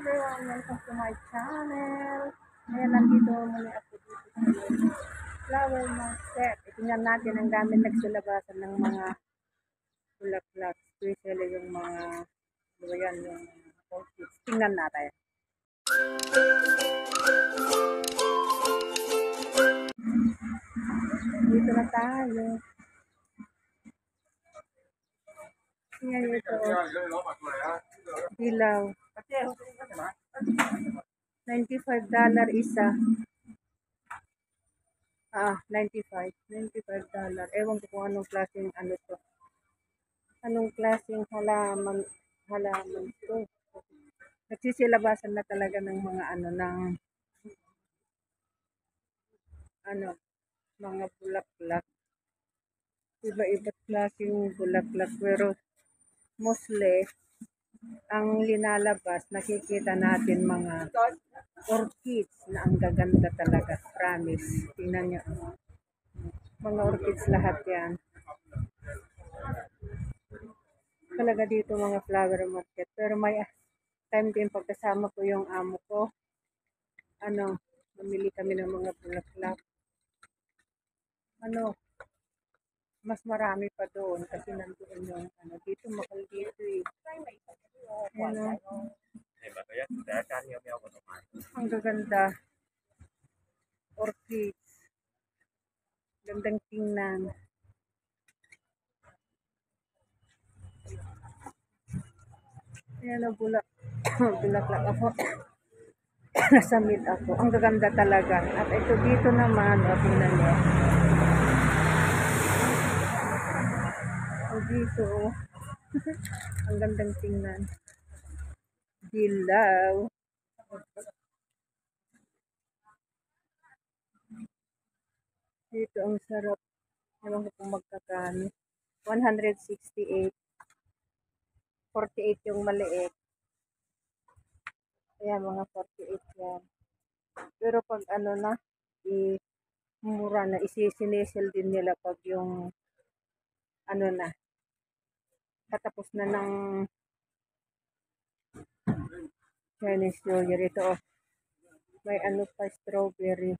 everyone! Welcome to my channel. Ngayon, nandito muli ako dito sa flower market. Tingnan natin ang dami nagsulabasan ng mga bulaklak. Especially yung mga, yan, yung orchids. Tingnan natin. Dito na tayo. Tingnan ito. Dilaw. $95 isa. $95. Ewan ko kung anong klaseng ano to. Anong klaseng halaman to. Nagsisilabasan na talaga ng mga mga bulaklak. Iba-iba't klaseng bulaklak, pero mostly ang linalabas, nakikita natin mga orchids na ang gaganda talaga. Promise. Tingnan nyo. Mga orchids lahat yan. Talaga dito mga flower market. Pero may time din pagkasama ko yung amo ko. Mamili kami ng mga bulaklak. Mas marami pa doon kasi nandoon yung dito mahal dito eh. Ang gaganda. Orchids. Gandang tingnan. Ayan o, bulaklak ako. Nasa mid ako. Ang gaganda talaga. At ito dito naman, tingnan nyo. Dito. Ang gandang tingnan. Dilaw. Dito ang sarap. Ewan ko kung magkakano. 168. 48 yung maliit. Ayan, mga 48 yan. Pero pag mura na, isisinesel din nila pag yung katapos na ng Chinese New Year. Ito may pa, strawberry.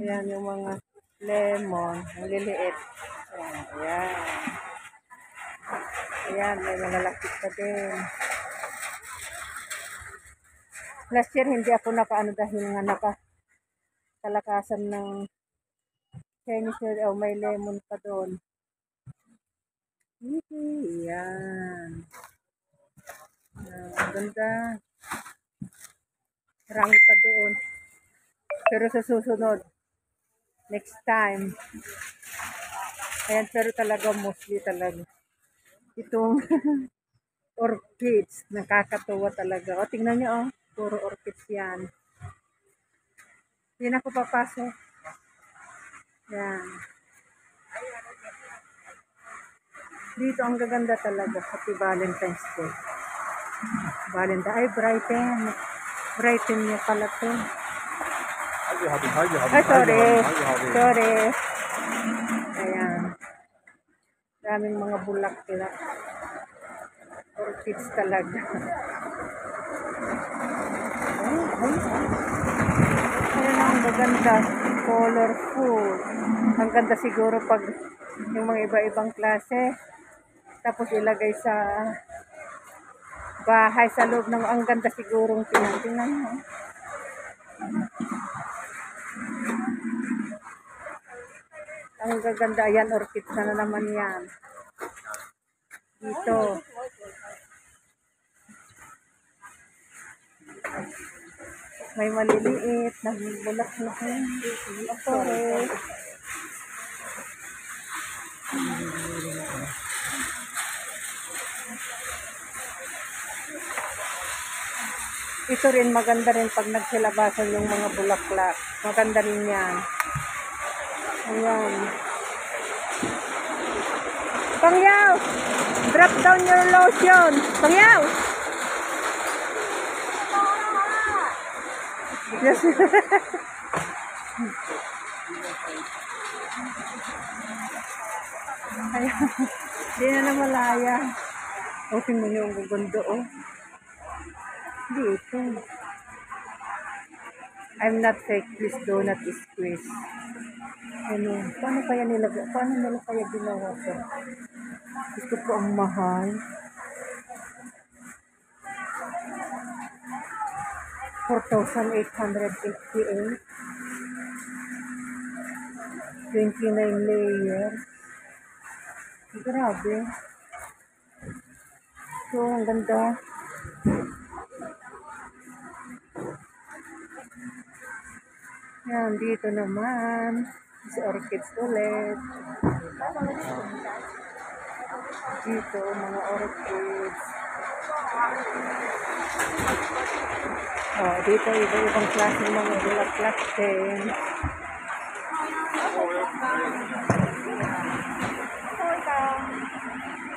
Ayan yung mga lemon, ang liliit. Ayan. Ayan, may malalapit pa din. Last year hindi ako dahil nga nakakalakasan ng Chinese New Year. May lemon pa doon. Ayan. Ang ganda. Marami pa doon. Pero sa susunod, next time. Ayan, pero talaga mostly talaga. Itong orchids, nakakatuwa talaga. O, tingnan nyo, puro orchids yan. Hindi na ako papasok. Yan. Dito ang gaganda talaga. Happy Valentine's Day. Ay, brighten. Brighten niya pala to. Ay, sorry. Ayan. Daming mga bulaklak. Orchids talaga. Ayan ang gaganda. Colorful. Ang ganda siguro pag yung mga iba-ibang klase. Tapos ilagay sa bahay, sa loob ng ang ganda sigurong tingnan mo. Ang gaganda. Ayan, orchids na naman yan. Dito. May maliliit na bulaklak na. Sorry. Ito rin maganda rin pag nagsilabasan yung mga bulaklak. Maganda rin yan. Ayan. Pangyaw! Drop down your lotion. Pangyaw! Yes. Ayan. Hindi na namalaya. O, tingnan niyo ang gaganda, oh. Dito. I'm not fake, please do not squeeze. Ano, paano nila kaya ginawa to? Gusto ko ang mahal. 4,888. 29 layers. Grabe. So, ang ganda. Yan, dito naman. Si orchids ulit. Dito, mga orchids. Oh, dito, iba-ibang klase ng mga bulaklak din.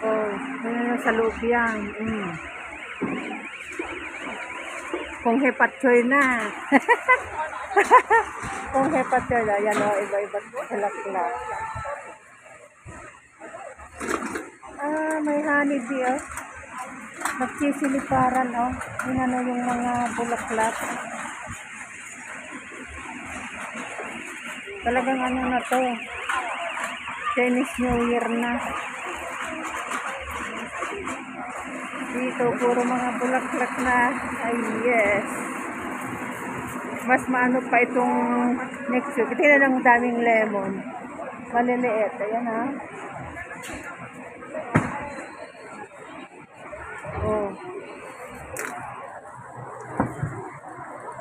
Oh, sa loob yan. Kung hepatchoy na. Kung hepatchoy na, yan o, iba-ibang bulaklak. May honeybee, oh. Nagsisiliparan, oh. Yun ano yung mga bulaklak. Talagang ano na to. Chinese New Year na. Dito, puro mga bulaklak na. Ay, yes. Mas maano pa itong next week. Tingnan ang daming lemon. Maliliit. Ayan, ha. Oh.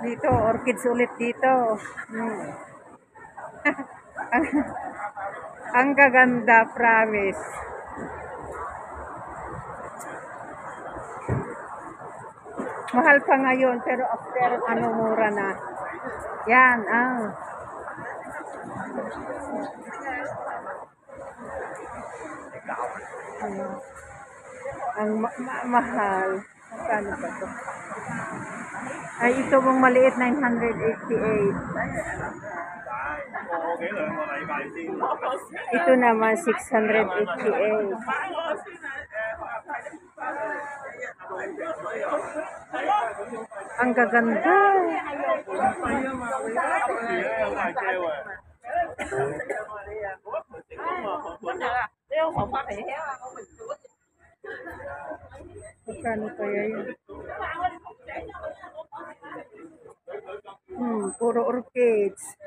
Dito, orchids ulit dito. Ang gaganda, promise. Mahal pa ngayon, pero after ano, mura na. Yan, ang mahal. Magkano ba ito? Ay, ito mong maliit, 988. Ito naman, 688. Ang gaganda. Magkano kaya yun? Puro orchids.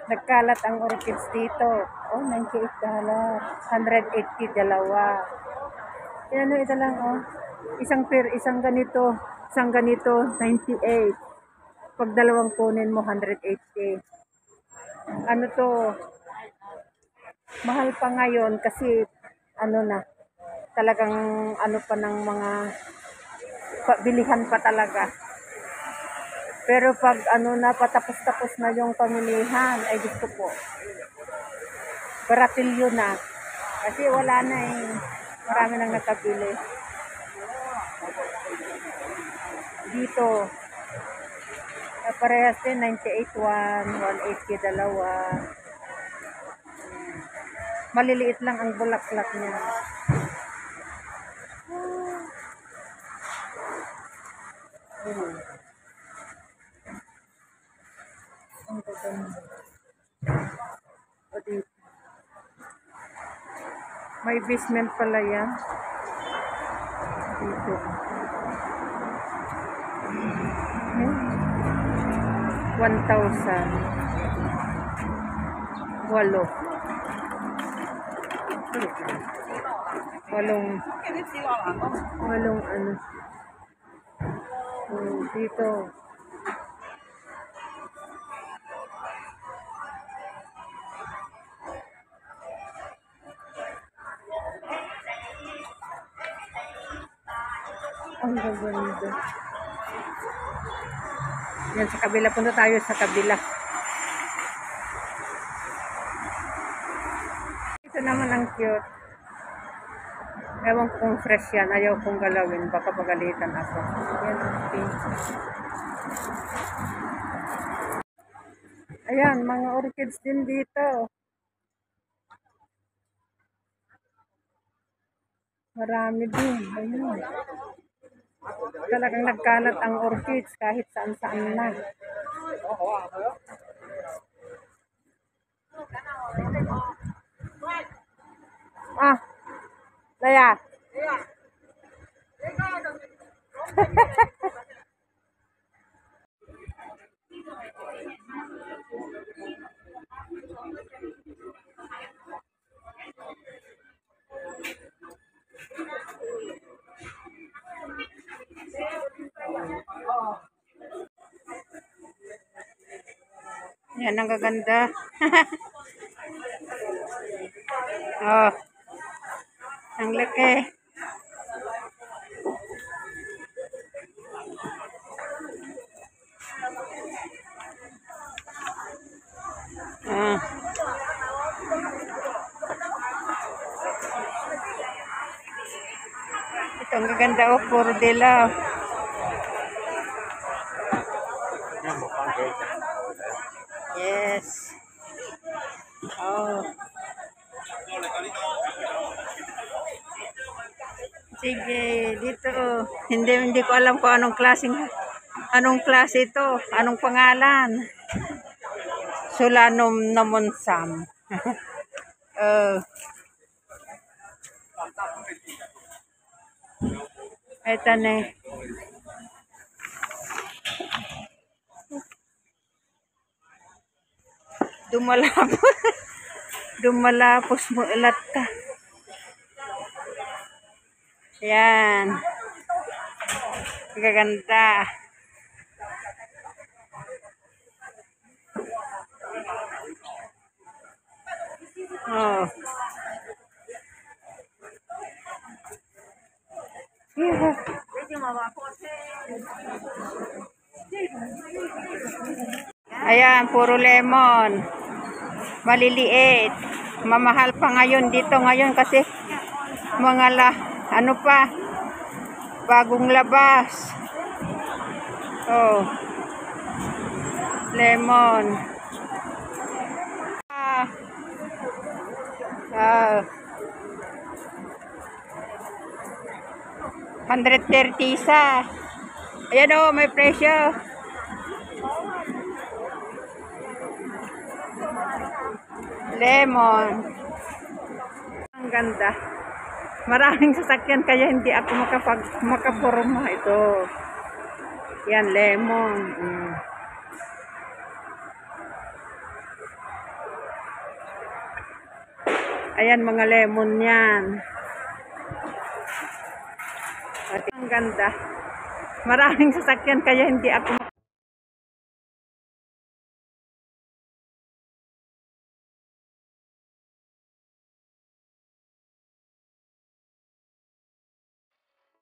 Nagkalat ang orchids dito. Oh, $98. 180 dalawa. Yan ano, ito lang, oh. Isang ganito, 98. Pag dalawang kunin mo, 180. Ano to? Mahal pa ngayon kasi ano na, talagang ano pa ng mga bilihan pa talaga. Pero pag ano na, patapos-tapos na yung pamilihan, ay gusto ko. Baratilyo na. Kasi wala na eh. Marami nang nakabili. Dito. Parehas din, 98 180 dalawa. Maliliit lang ang bulaklak niya. Ang gaganda. O dito. May basement pala yan. Dito. 1,000. Walong ano. Dito. Ang gaganda. Yan, sa kabila. Punta tayo sa kabila. Ito naman ang cute. Ewan ko kung fresh yan. Ayaw kong galawin. Baka pagalitan ako. Yan ang pink. Ayan, mga orchids din dito. Marami din. Ayun. Talagang nagkalat ang orchids kahit saan-saan na. Ah, Laya. Yan ang gaganda. Oh, ang laki. Ah. Ito ang gaganda, oh, puro dilaw. Yes. Oh. Sige, dito. Hindi ko alam kung anong klase ito, anong pangalan. Solanum namonsam. Oh. Ito na. Dumalapos mo ulat ka. Yan. Gaganda. Oh. Ayan, puro lemon. Maliliit. Mamahal pa ngayon dito ngayon kasi ano pa, bagong labas. Oh. Lemon. Ah. 130 isa. Ayan, oh, may presyo. Lemon. Ang ganda. Maraming sasakyan kaya hindi ako makapurma ito. Yan, lemon. Ayan, mga lemon yan. At ang ganda. Maraming sasakyan kaya hindi ako